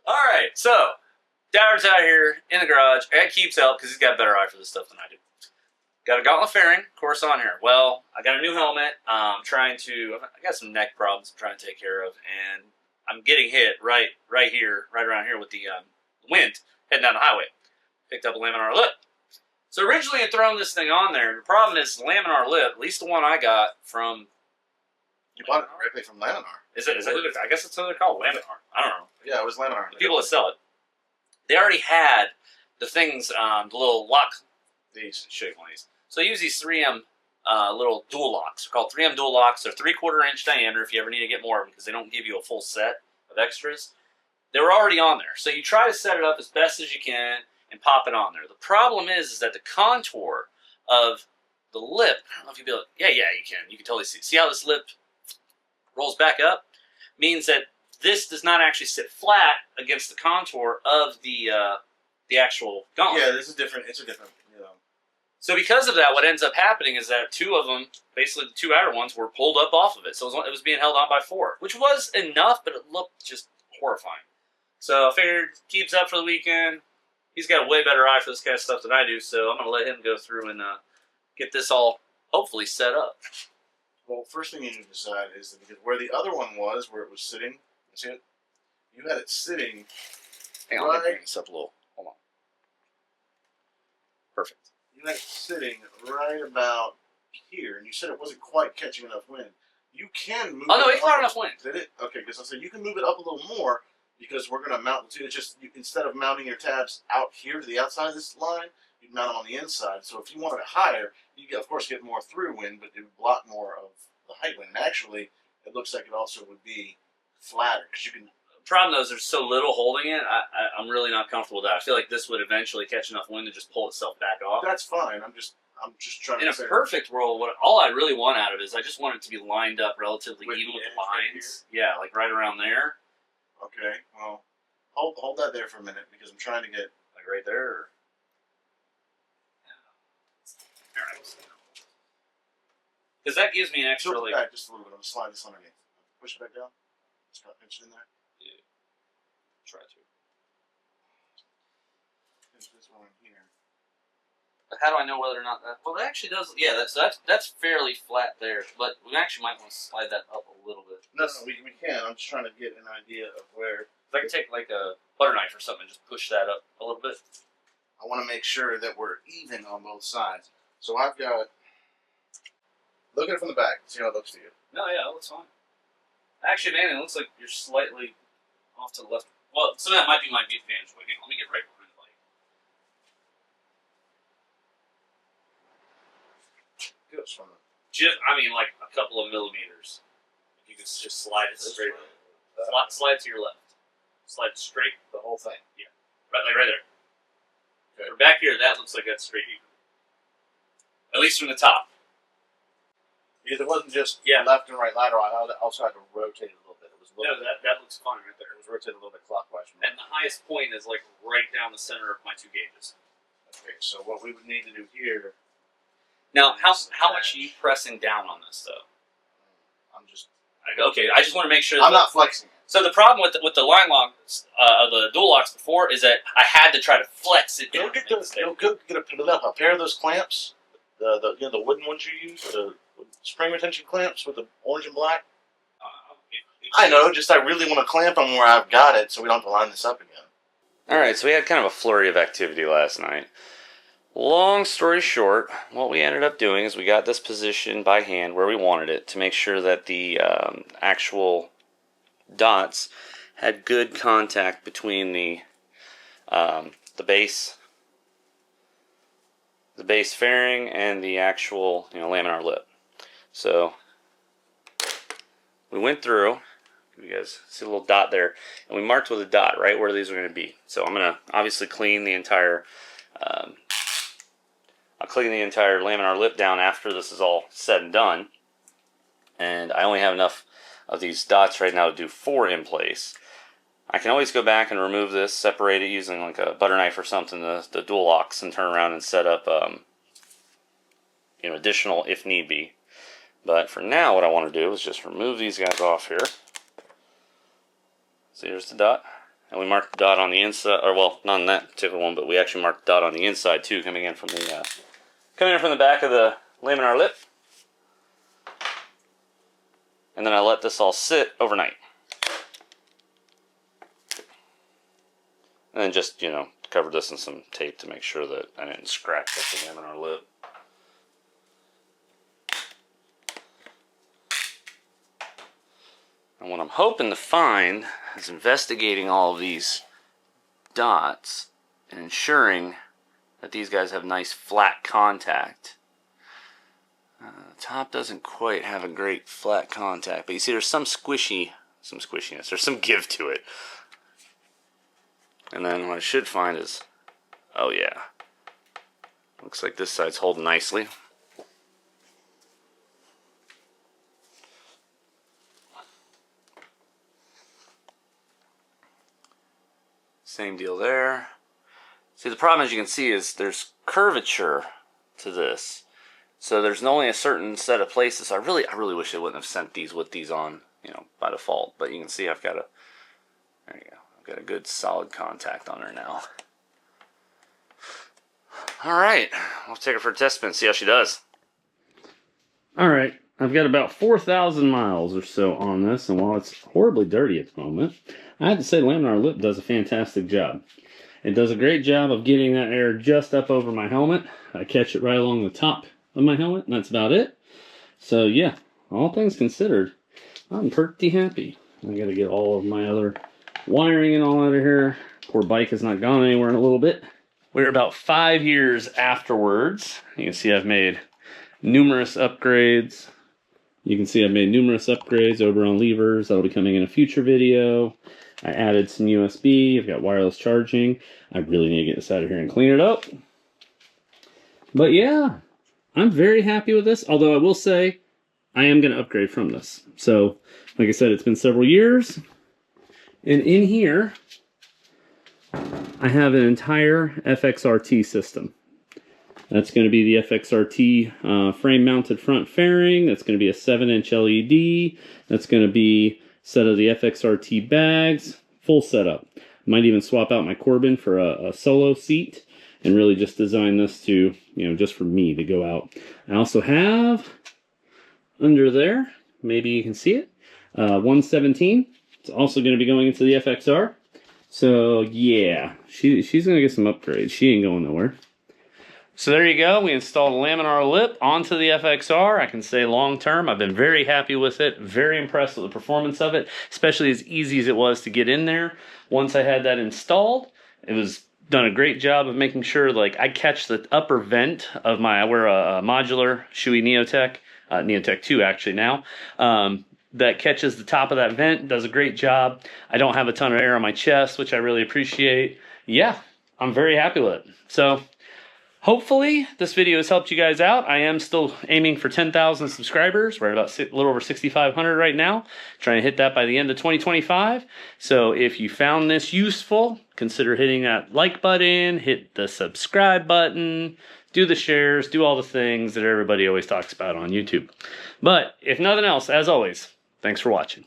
Alright, so Dowd's out here in the garage. Ed keeps help because he's got a better eye for this stuff than I do. Got a gauntlet fairing, of course, on here. Well, I got a new helmet. I got some neck problems I'm trying to take care of, and I'm getting hit right around here with the wind heading down the highway. Picked up a laminar lip. So originally I had thrown this thing on there. The problem is the laminar lip, at least the one I got from... You bought it directly from Laminar. Is it? I guess that's what they're called, laminar. I don't know. Yeah, it was Laminar. The people that sell it. They already had the things, the little lock. These, show you one of these. So I use these 3M little dual locks. They're called 3M dual locks. They're 3/4 inch diameter if you ever need to get more of them because they don't give you a full set of extras. They were already on there. So you try to set it up as best as you can and pop it on there. The problem is that the contour of the lip, I don't know if you'll be able to, yeah, you can. You can totally see. See how this lip rolls back up? Means that this does not actually sit flat against the contour of the actual gauntlet. Yeah, this is different. It's a different, So because of that, what ends up happening is that two of them, basically the two outer ones, were pulled up off of it. So it was being held on by 4, which was enough, but it looked just horrifying. So I figured keeps up for the weekend. He's got a way better eye for this kind of stuff than I do, so I'm going to let him go through and get this all hopefully set up. Well, first thing you need to decide is that because where the other one was, where it was sitting, see it? You had it sitting. Hang on, let me bring this up a little. Hold on. Perfect. You had it sitting right about here, and you said it wasn't quite catching enough wind. You can move. Oh no, it it caught up. enough wind. Did it? Okay, because I said you can move it up a little more because we're going to mount the two. It's just instead of mounting your tabs out here to the outside of this line, you'd mount them on the inside. So if you wanted it higher, you of course get more through wind, but it would block more of the height wind. And actually, it looks like it also would be flatter because you can. The problem though is there's so little holding it. I'm really not comfortable with that. I feel like this would eventually catch enough wind to just pull itself back off. That's fine. I'm just trying to. In a perfect world, all I really want out of it is I just want it to be lined up relatively With even the with the edge right lines. Yeah, like right around there. Okay, well, hold that there for a minute because I'm trying to get. Like right there. Or... All right. Because that gives me an extra Tilt it like. back just a little bit. I'm gonna slide this underneath. Push it back down. Just gotta pinch it in there. Yeah. Try to. Pinch this one in here. But how do I know whether or not that? Well, it actually does. Yeah, that's fairly flat there. But we actually might want to slide that up a little bit. No, we can. I'm just trying to get an idea of where. If I can take like a butter knife or something and just push that up a little bit. I want to make sure that we're even on both sides. So I've got. Look at it from the back. See how it looks to you. No, yeah, that looks fine. Actually, man, it looks like you're slightly off to the left. Well, so that might be my advantage. Wait, let me get right behind the light. Goes from the. Just, I mean, like a couple of millimeters. You can just slide it straight. Slide to your left. Slide straight the whole thing. Yeah, right there. Okay. From back here, that looks like that's straight even. At least from the top. Because it wasn't just left and right lateral. I also had to rotate it a little bit. It was a little bit, that looks fine right there. It was rotated a little bit clockwise. And the highest point is like right down the center of my 2 gauges. Okay, so what we would need to do here. Now, how much are you pressing down on this though? I'm just. Okay, I just want to make sure. I'm not flexing. So the problem with the line locks, the dual locks before, is that I had to try to flex it down. Go get a pair of those clamps, the wooden ones you use, the spring retention clamps with the orange and black. I know, just I really want to clamp them where I've got it, so we don't have to line this up again. All right, so we had kind of a flurry of activity last night. Long story short, what we ended up doing is we got this position by hand where we wanted it to make sure that the actual dots had good contact between the base fairing and the actual laminar lip. So we went through. You guys see a little dot there, and we marked with a dot right where these are going to be. So I'm going to obviously clean the entire. I'll clean the entire laminar lip down after this is all said and done. And I only have enough of these dots right now to do 4 in place. I can always go back and remove this, separate it using like a butter knife or something, the dual locks, and turn around and set up additional if need be. But for now, what I want to do is just remove these guys off here. So here's the dot. And we marked the dot on the inside, or well, not on that particular one, but we actually marked the dot on the inside too, coming in from the back of the laminar lip. And then I let this all sit overnight. And then just, you know, cover this in some tape to make sure that I didn't scratch up the laminar lip. And what I'm hoping to find is investigating all of these dots and ensuring that these guys have nice flat contact. The top doesn't quite have a great flat contact, but you see there's some squishiness, there's some give to it. And then what I should find is, oh yeah, looks like this side's holding nicely. Same deal there. See, the problem, as you can see, is there's curvature to this. So there's only a certain set of places. I really wish they wouldn't have sent these with these on, you know, by default. But you can see I've got a, there you go. I've got a good solid contact on her now. All right, I'll take her for a test spin, see how she does. All right, I've got about 4,000 miles or so on this, and while it's horribly dirty at the moment, I have to say laminar lip does a fantastic job. It does a great job of getting that air just up over my helmet. I catch it right along the top of my helmet, and that's about it. So yeah, all things considered, I'm pretty happy. I gotta get all of my other wiring and all out of here. Poor bike has not gone anywhere in a little bit. We're about 5 years afterwards. You can see I've made numerous upgrades. You can see I've made numerous upgrades over on levers. That'll be coming in a future video. I added some USB. I've got wireless charging. I really need to get this out of here and clean it up. But yeah, I'm very happy with this. Although I will say, I am going to upgrade from this. So, like I said, it's been several years. And in here, I have an entire FXRT system. That's going to be the FXRT frame-mounted front fairing. That's going to be a 7-inch LED. That's going to be a set of the FXRT bags. Full setup. Might even swap out my Corbin for a solo seat and really just design this to, you know, just for me to go out. I also have, under there, maybe you can see it, 117. It's also going to be going into the FXR. So yeah, she's going to get some upgrades. She ain't going nowhere. So there you go. We installed a laminar lip onto the FXR. I can say long term, I've been very happy with it. Very impressed with the performance of it, especially as easy as it was to get in there. Once I had that installed, it was done a great job of making sure like I catch the upper vent of my, I wear a modular Shoei Neotech, Neotech 2 actually now. That catches the top of that vent, does a great job. I don't have a ton of air on my chest, which I really appreciate. Yeah, I'm very happy with it. So hopefully this video has helped you guys out. I am still aiming for 10,000 subscribers. We're at about a little over 6,500 right now. Trying to hit that by the end of 2025. So if you found this useful, consider hitting that like button, hit the subscribe button, do the shares, do all the things that everybody always talks about on YouTube. But if nothing else, as always, thanks for watching.